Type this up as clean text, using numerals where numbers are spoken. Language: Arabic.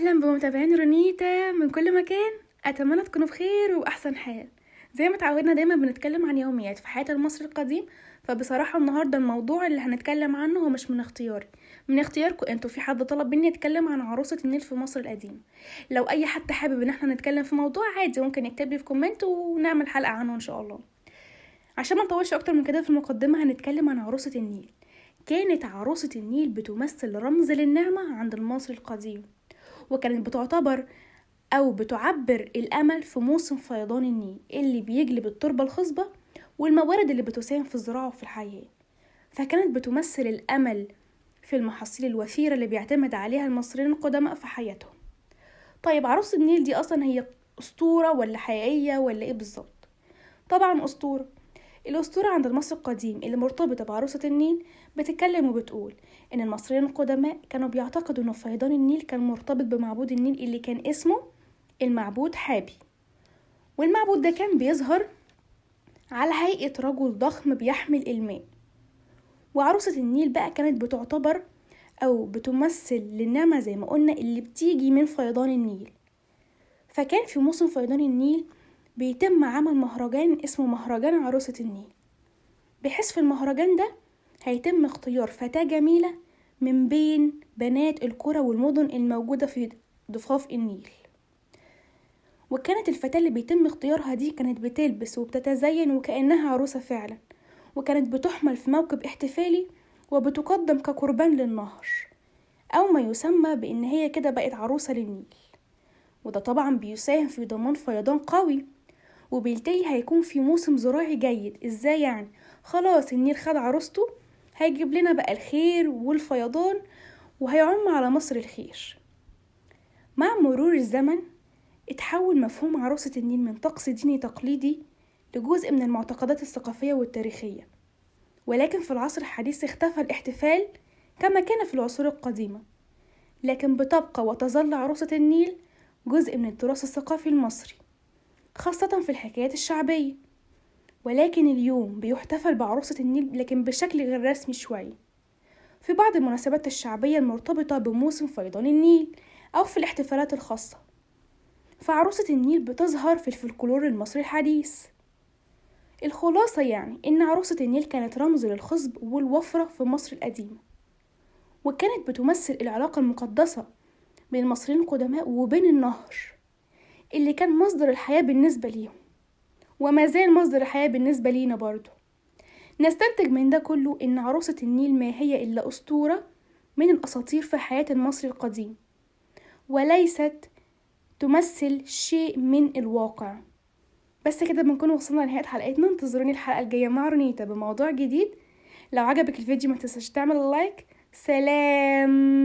اهلا بمتابعين رونيتا من كل مكان. اتمنى تكونوا بخير واحسن حال. زي ما اتعودنا دايما بنتكلم عن يوميات في حياة المصري القديم. فبصراحة النهاردة الموضوع اللي هنتكلم عنه هو مش من اختياري، من اختياركم انتوا. في حد طلب مني اتكلم عن عروسة النيل في مصر القديم. لو اي حد حابب ان احنا نتكلم في موضوع عادي ممكن يكتب لي في كومنت ونعمل حلقة عنه ان شاء الله. عشان ما نطولش اكتر من كده في المقدمة هنتكلم عن عروسة النيل. كانت عروسة النيل بتمثل رمز للنعمة عند المصري القديم، وكانت بتعتبر أو بتعبر الأمل في موسم فيضان النيل اللي بيجلب التربة الخصبة والموارد اللي بتساهم في الزراعة وفي الحياة. فكانت بتمثل الأمل في المحاصيل الوفيرة اللي بيعتمد عليها المصريين القدماء في حياتهم. طيب عروس النيل دي أصلا هي أسطورة ولا حقيقية ولا إيه بالظبط؟ طبعا أسطورة. الأسطورة عند المصري القديم اللي مرتبطة بعروسة النيل بتتكلم وبتقول إن المصريين القدماء كانوا بيعتقدوا إن فيضان النيل كان مرتبط بمعبود النيل اللي كان اسمه المعبود حابي. والمعبود ده كان بيظهر على هيئة رجل ضخم بيحمل الماء. وعروسة النيل بقى كانت بتعتبر أو بتمثل للنعمة زي ما قلنا اللي بتيجي من فيضان النيل. فكان في موسم فيضان النيل بيتم عمل مهرجان اسمه مهرجان عروسة النيل، بحيث في المهرجان ده هيتم اختيار فتاة جميلة من بين بنات القرى والمدن الموجودة في ضفاف النيل. وكانت الفتاة اللي بيتم اختيارها دي كانت بتلبس وبتتزين وكأنها عروسة فعلا، وكانت بتحمل في موكب احتفالي وبتقدم كقربان للنهر، أو ما يسمى بأن هي كده بقت عروسة للنيل. وده طبعا بيساهم في ضمان فيضان قوي، وبالتالي هيكون في موسم زراعي جيد. ازاي يعني؟ خلاص النيل خد عروسته، هيجيب لنا بقى الخير والفيضان وهيعم على مصر الخير. مع مرور الزمن اتحول مفهوم عروسة النيل من طقس ديني تقليدي لجزء من المعتقدات الثقافية والتاريخية. ولكن في العصر الحديث اختفى الاحتفال كما كان في العصور القديمة، لكن بتبقى وتظل عروسة النيل جزء من التراث الثقافي المصري، خاصة في الحكايات الشعبية. ولكن اليوم بيحتفل بعروسة النيل لكن بشكل غير رسمي شوية في بعض المناسبات الشعبية المرتبطة بموسم فيضان النيل أو في الاحتفالات الخاصة. فعروسة النيل بتظهر في الفلكلور المصري الحديث. الخلاصة يعني إن عروسة النيل كانت رمز للخصب والوفرة في مصر القديمة، وكانت بتمثل العلاقة المقدسة بين المصريين القدماء وبين النهر اللي كان مصدر الحياة بالنسبة ليهم، وما زال مصدر الحياة بالنسبة لينا برضو. نستنتج من ده كله إن عروسة النيل ما هي إلا أسطورة من الأساطير في حياة المصري القديم، وليست تمثل شيء من الواقع. بس كده بنكون وصلنا لنهاية حلقتنا. انتظروني الحلقة الجاية مع رونيتا بموضوع جديد. لو عجبك الفيديو ما تنساش تعمل لايك. سلام.